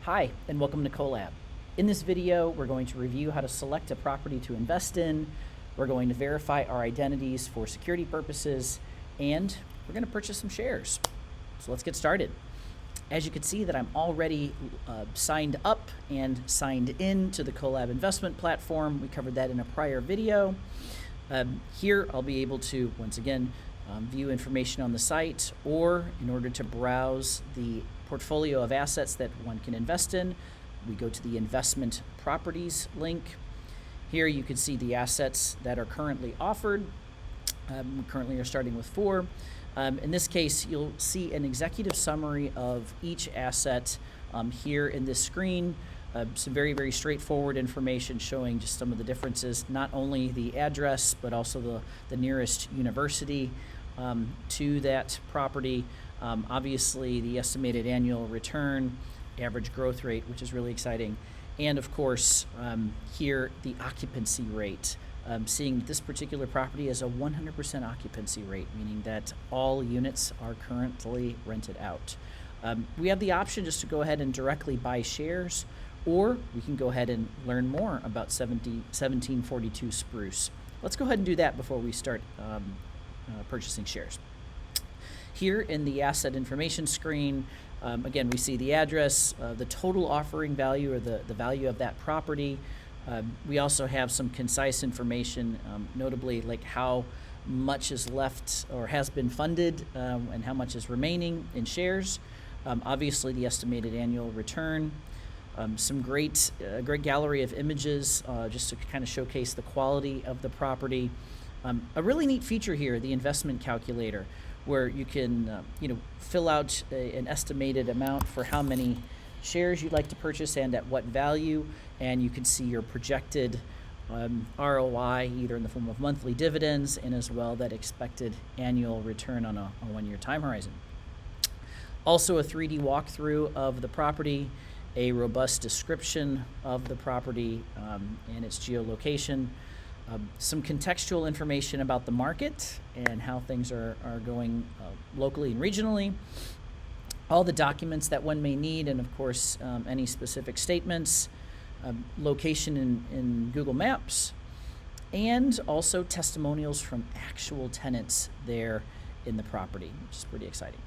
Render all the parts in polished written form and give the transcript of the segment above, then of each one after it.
Hi, and welcome to Collab. In this video, we're going to review how to select a property to invest in. We're going to verify our identities for security purposes, and we're going to purchase some shares. So let's get started. As you can see that I'm already signed up and signed in to the Collab investment platform. We covered that in a prior video. Here I'll be able to, once again, view information on the site, or in order to browse the portfolio of assets that one can invest in, we go to the investment properties link. Here you can see the assets that are currently offered. We currently are starting with 4. In this case, you'll see an executive summary of each asset here in this screen. Some very, very straightforward information showing just some of the differences, not only the address, but also the nearest university to that property. Obviously, the estimated annual return, average growth rate, which is really exciting, and of course, here the occupancy rate. Seeing this particular property as a 100% occupancy rate, meaning that all units are currently rented out. We have the option just to go ahead and directly buy shares, or we can go ahead and learn more about 1742 Spruce. Let's go ahead and do that before we start purchasing shares. Here in the asset information screen, again, we see the address, the total offering value, or the value of that property. We also have some concise information, notably like how much is left or has been funded and how much is remaining in shares. Obviously, the estimated annual return. Some great gallery of images just to kind of showcase the quality of the property. A really neat feature here, the investment calculator, where you can fill out an estimated amount for how many shares you'd like to purchase and at what value, and you can see your projected ROI either in the form of monthly dividends and as well that expected annual return on a 1-year time horizon. Also a 3D walkthrough of the property, a robust description of the property and its geolocation, some contextual information about the market and how things are going locally and regionally, all the documents that one may need, and of course any specific statements, location in Google Maps, and also testimonials from actual tenants there in the property, which is pretty exciting.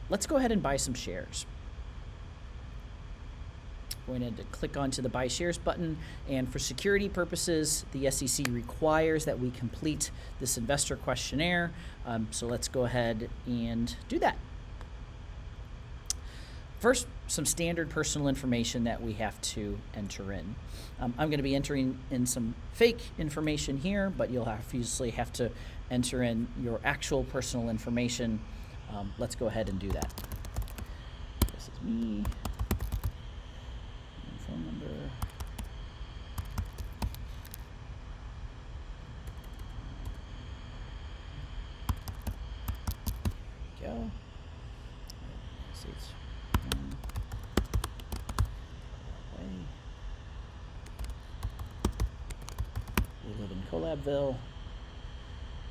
Let's go ahead and buy some shares. Going to click onto the Buy Shares button, and for security purposes, the SEC requires that we complete this investor questionnaire, so let's go ahead and do that. First, some standard personal information that we have to enter in. I'm going to be entering in some fake information here, but you'll obviously have to enter in your actual personal information. Let's go ahead and do that. This is me. Phone number. There we go. States. We live in Collabville.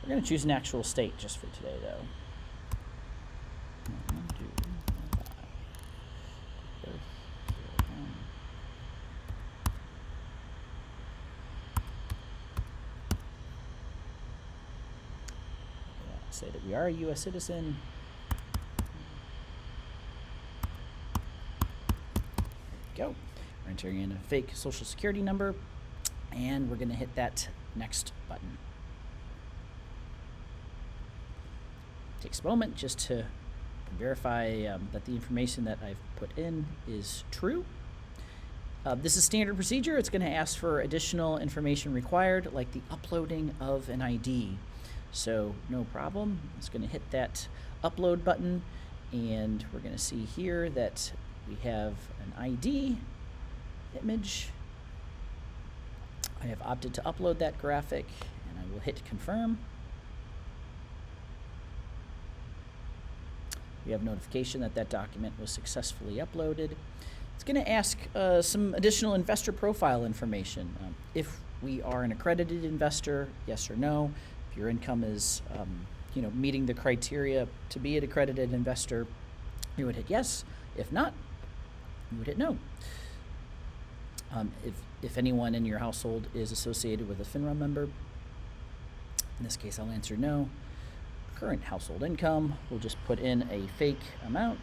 We're going to choose an actual state just for today, though. Say that we are a U.S. citizen. There we go. We're entering in a fake social security number, and we're going to hit that next button. Takes a moment just to verify that the information that I've put in is true. This is standard procedure. It's going to ask for additional information required, like the uploading of an ID. So no problem. It's going to hit that upload button, and we're going to see here that we have an ID image. I have opted to upload that graphic, and I will hit confirm. We have notification that that document was successfully uploaded. It's going to ask some additional investor profile information. If we are an accredited investor, yes or no. If your income is meeting the criteria to be an accredited investor, you would hit yes. If not, you would hit no. If anyone in your household is associated with a FINRA member, in this case I'll answer no. Current household income, we'll just put in a fake amount.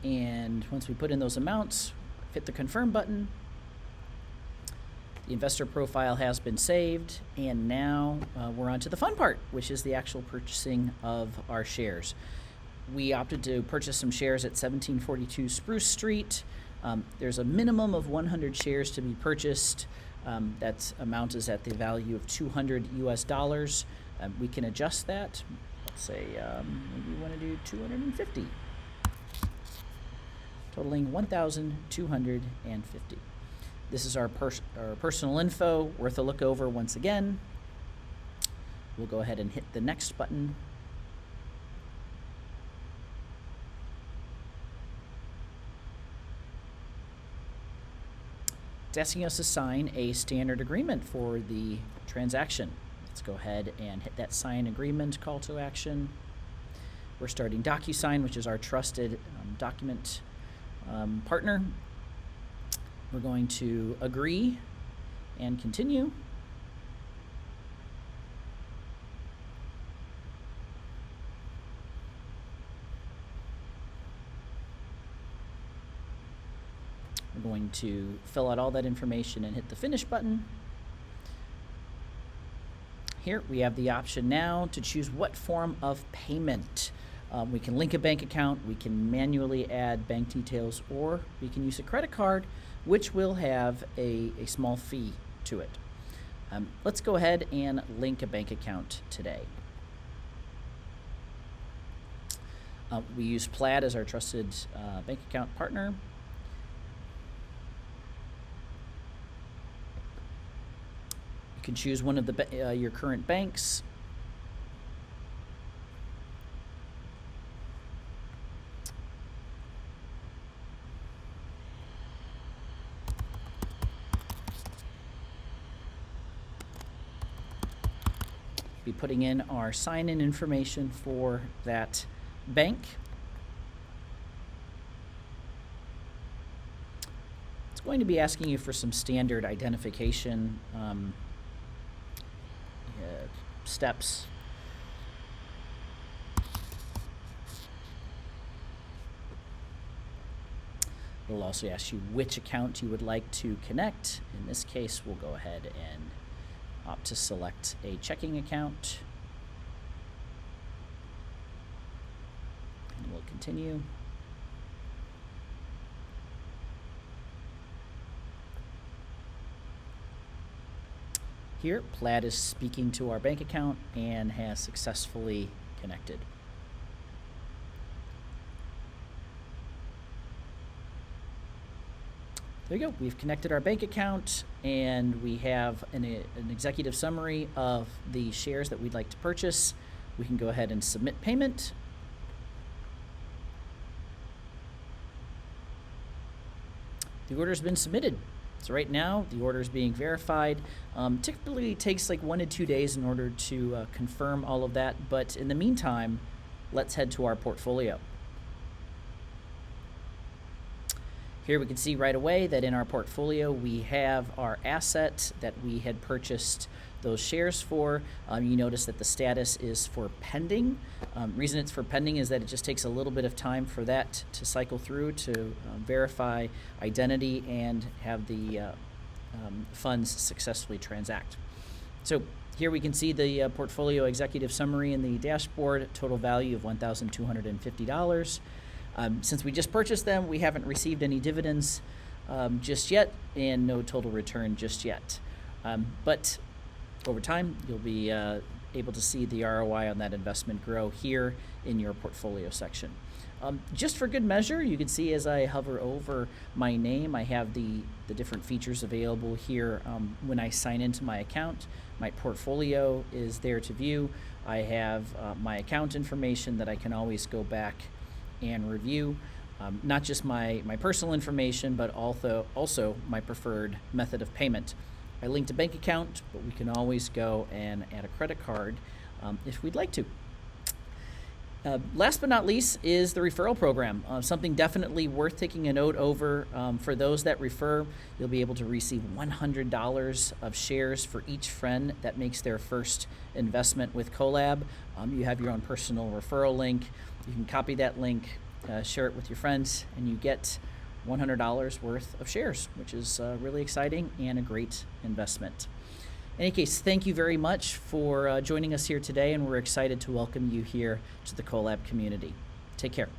And once we put in those amounts, hit the confirm button. The investor profile has been saved, and now we're on to the fun part, which is the actual purchasing of our shares. We opted to purchase some shares at 1742 Spruce Street. There's a minimum of 100 shares to be purchased. That amount is at the value of $200 US. We can adjust that. Let's say maybe we want to do 250. Totaling 1,250. This is our personal info, worth a look over once again. We'll go ahead and hit the next button. It's asking us to sign a standard agreement for the transaction. Let's go ahead and hit that sign agreement call to action. We're starting DocuSign, which is our trusted document partner. We're going to agree and continue. We're going to fill out all that information and hit the finish button. Here we have the option now to choose what form of payment. We can link a bank account, we can manually add bank details, or we can use a credit card, which will have a small fee to it. Let's go ahead and link a bank account today. We use Plaid as our trusted bank account partner. You can choose one of your current banks. Be putting in our sign-in information for that bank. It's going to be asking you for some standard identification steps. It'll also ask you which account you would like to connect. In this case, we'll go ahead and opt to select a checking account. And we'll continue. Here, Plaid is speaking to our bank account and has successfully connected. There you go. We've connected our bank account, and we have an executive summary of the shares that we'd like to purchase. We can go ahead and submit payment. The order's been submitted. So right now, the order is being verified. Typically, it takes like 1 to 2 days in order to confirm all of that. But in the meantime, let's head to our portfolio. Here we can see right away that in our portfolio we have our asset that we had purchased those shares for. You notice that the status is for pending. Reason it's for pending is that it just takes a little bit of time for that to cycle through to verify identity and have the funds successfully transact. So here we can see the portfolio executive summary in the dashboard, total value of $1,250. Since we just purchased them, we haven't received any dividends just yet, and no total return just yet. But over time, you'll be able to see the ROI on that investment grow here in your portfolio section. Just for good measure, you can see as I hover over my name, I have the different features available here. When I sign into my account, my portfolio is there to view. I have my account information that I can always go back and review, not just my personal information, but also my preferred method of payment. I linked a bank account, but we can always go and add a credit card if we'd like to. Last but not least is the referral program. Something definitely worth taking a note over. For those that refer, you'll be able to receive $100 of shares for each friend that makes their first investment with Collab. You have your own personal referral link. You can copy that link, share it with your friends, and you get $100 worth of shares, which is really exciting and a great investment. In any case, thank you very much for joining us here today, and we're excited to welcome you here to the Collab community. Take care.